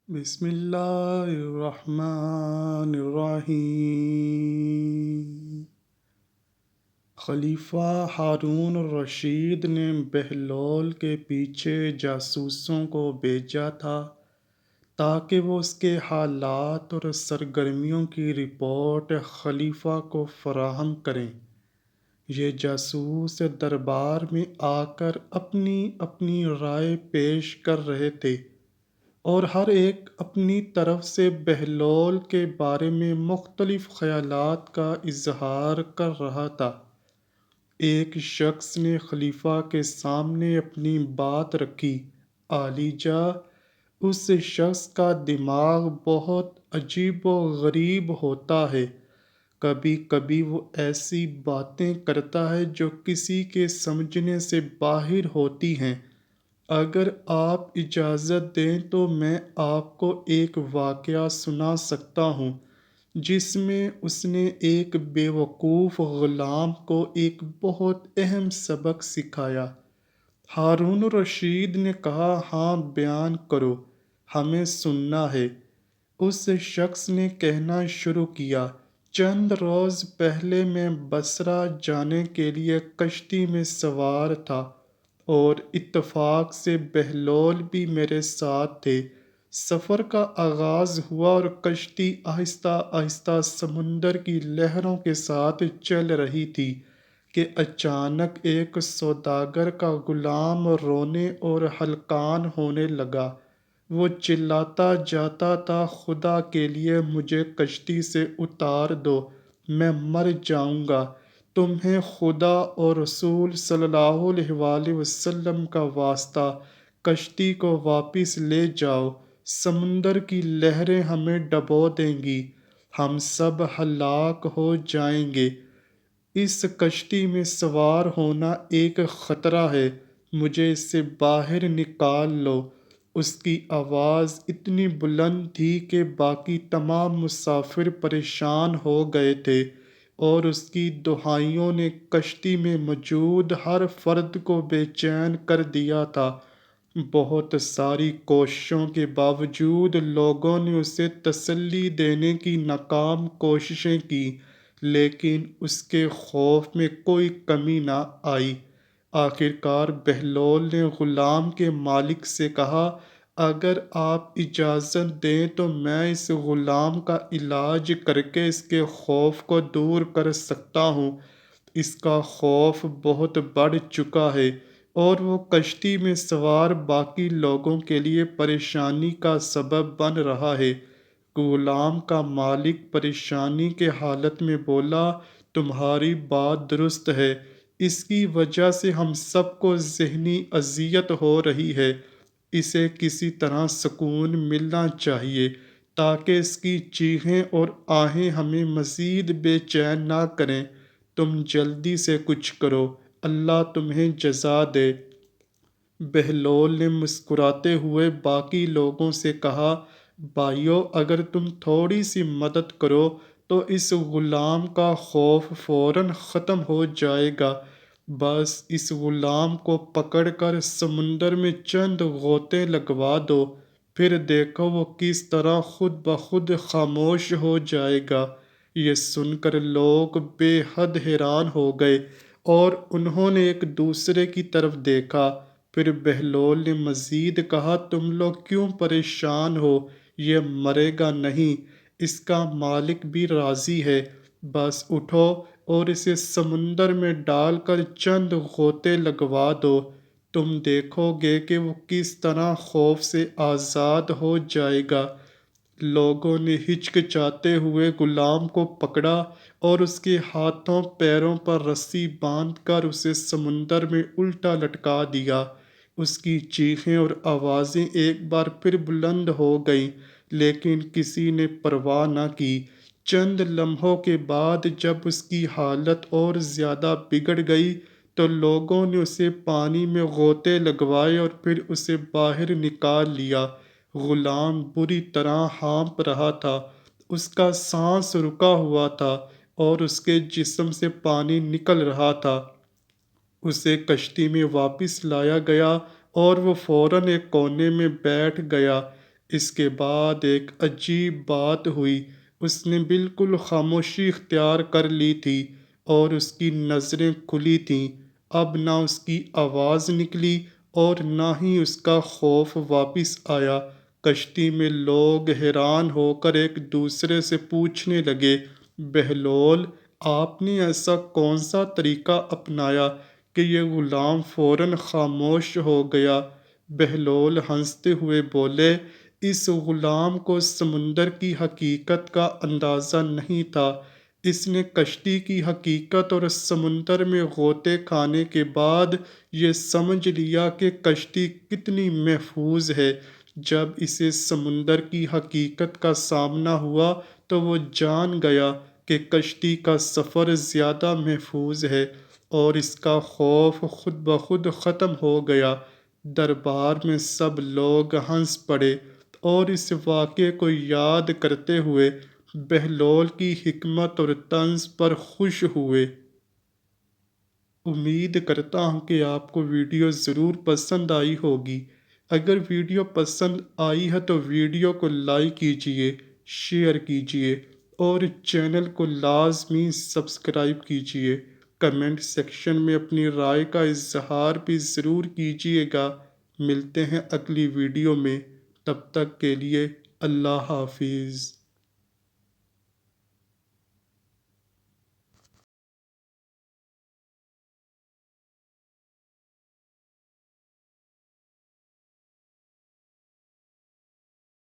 بسم اللہ الرحمن الرحیم۔ خلیفہ ہارون الرشید نے بہلول کے پیچھے جاسوسوں کو بھیجا تھا تاکہ وہ اس کے حالات اور سرگرمیوں کی رپورٹ خلیفہ کو فراہم کریں۔ یہ جاسوس دربار میں آ کر اپنی اپنی رائے پیش کر رہے تھے اور ہر ایک اپنی طرف سے بہلول کے بارے میں مختلف خیالات کا اظہار کر رہا تھا۔ ایک شخص نے خلیفہ کے سامنے اپنی بات رکھی، عالی جاں اس شخص کا دماغ بہت عجیب و غریب ہوتا ہے، کبھی کبھی وہ ایسی باتیں کرتا ہے جو کسی کے سمجھنے سے باہر ہوتی ہیں۔ اگر آپ اجازت دیں تو میں آپ کو ایک واقعہ سنا سکتا ہوں جس میں اس نے ایک بیوقوف غلام کو ایک بہت اہم سبق سکھایا۔ ہارون الرشید نے کہا، ہاں بیان کرو، ہمیں سننا ہے۔ اس شخص نے کہنا شروع کیا، چند روز پہلے میں بصرہ جانے کے لیے کشتی میں سوار تھا اور اتفاق سے بہلول بھی میرے ساتھ تھے۔ سفر کا آغاز ہوا اور کشتی آہستہ آہستہ سمندر کی لہروں کے ساتھ چل رہی تھی کہ اچانک ایک سوداگر کا غلام رونے اور ہلکان ہونے لگا۔ وہ چلاتا جاتا تھا، خدا کے لیے مجھے کشتی سے اتار دو، میں مر جاؤں گا، تمہیں خدا اور رسول صلی اللہ علیہ وآلہ وسلم کا واسطہ، کشتی کو واپس لے جاؤ، سمندر کی لہریں ہمیں ڈبو دیں گی، ہم سب ہلاک ہو جائیں گے، اس کشتی میں سوار ہونا ایک خطرہ ہے، مجھے اس سے باہر نکال لو۔ اس کی آواز اتنی بلند تھی کہ باقی تمام مسافر پریشان ہو گئے تھے اور اس کی دہائیوں نے کشتی میں موجود ہر فرد کو بے چین کر دیا تھا۔ بہت ساری کوششوں کے باوجود لوگوں نے اسے تسلی دینے کی ناکام کوششیں کی، لیکن اس کے خوف میں کوئی کمی نہ آئی۔ آخرکار بہلول نے غلام کے مالک سے کہا، اگر آپ اجازت دیں تو میں اس غلام کا علاج کر کے اس کے خوف کو دور کر سکتا ہوں۔ اس کا خوف بہت بڑھ چکا ہے اور وہ کشتی میں سوار باقی لوگوں کے لیے پریشانی کا سبب بن رہا ہے۔ غلام کا مالک پریشانی کے حالت میں بولا، تمہاری بات درست ہے، اس کی وجہ سے ہم سب کو ذہنی اذیت ہو رہی ہے، اسے کسی طرح سکون ملنا چاہیے تاکہ اس کی چیخیں اور آہیں ہمیں مزید بے چین نہ کریں۔ تم جلدی سے کچھ کرو، اللہ تمہیں جزا دے۔ بہلول نے مسکراتے ہوئے باقی لوگوں سے کہا، بھائیو، اگر تم تھوڑی سی مدد کرو تو اس غلام کا خوف فوراً ختم ہو جائے گا۔ بس اس غلام کو پکڑ کر سمندر میں چند غوطے لگوا دو، پھر دیکھو وہ کس طرح خود بخود خاموش ہو جائے گا۔ یہ سن کر لوگ بے حد حیران ہو گئے اور انہوں نے ایک دوسرے کی طرف دیکھا۔ پھر بہلول نے مزید کہا، تم لوگ کیوں پریشان ہو، یہ مرے گا نہیں، اس کا مالک بھی راضی ہے، بس اٹھو اور اسے سمندر میں ڈال کر چند غوطے لگوا دو، تم دیکھو گے کہ وہ کس طرح خوف سے آزاد ہو جائے گا۔ لوگوں نے ہچکچاتے ہوئے غلام کو پکڑا اور اس کے ہاتھوں پیروں پر رسی باندھ کر اسے سمندر میں الٹا لٹکا دیا۔ اس کی چیخیں اور آوازیں ایک بار پھر بلند ہو گئیں، لیکن کسی نے پرواہ نہ کی۔ چند لمحوں کے بعد جب اس کی حالت اور زیادہ بگڑ گئی تو لوگوں نے اسے پانی میں غوطے لگوائے اور پھر اسے باہر نکال لیا۔ غلام بری طرح ہانپ رہا تھا، اس کا سانس رکا ہوا تھا اور اس کے جسم سے پانی نکل رہا تھا۔ اسے کشتی میں واپس لایا گیا اور وہ فوراً ایک کونے میں بیٹھ گیا۔ اس کے بعد ایک عجیب بات ہوئی، اس نے بالکل خاموشی اختیار کر لی تھی اور اس کی نظریں کھلی تھیں۔ اب نہ اس کی آواز نکلی اور نہ ہی اس کا خوف واپس آیا۔ کشتی میں لوگ حیران ہو کر ایک دوسرے سے پوچھنے لگے، بہلول، آپ نے ایسا کون سا طریقہ اپنایا کہ یہ غلام فوراً خاموش ہو گیا؟ بہلول ہنستے ہوئے بولے، اس غلام کو سمندر کی حقیقت کا اندازہ نہیں تھا۔ اس نے کشتی کی حقیقت اور سمندر میں غوطے کھانے کے بعد یہ سمجھ لیا کہ کشتی کتنی محفوظ ہے۔ جب اسے سمندر کی حقیقت کا سامنا ہوا تو وہ جان گیا کہ کشتی کا سفر زیادہ محفوظ ہے اور اس کا خوف خود بخود ختم ہو گیا۔ دربار میں سب لوگ ہنس پڑے اور اس واقعے کو یاد کرتے ہوئے بہلول کی حکمت اور طنز پر خوش ہوئے۔ امید کرتا ہوں کہ آپ کو ویڈیو ضرور پسند آئی ہوگی۔ اگر ویڈیو پسند آئی ہے تو ویڈیو کو لائک کیجئے، شیئر کیجئے اور چینل کو لازمی سبسکرائب کیجئے۔ کمنٹ سیکشن میں اپنی رائے کا اظہار بھی ضرور کیجئے گا۔ ملتے ہیں اگلی ویڈیو میں، تب تک کے لیے اللہ حافظ۔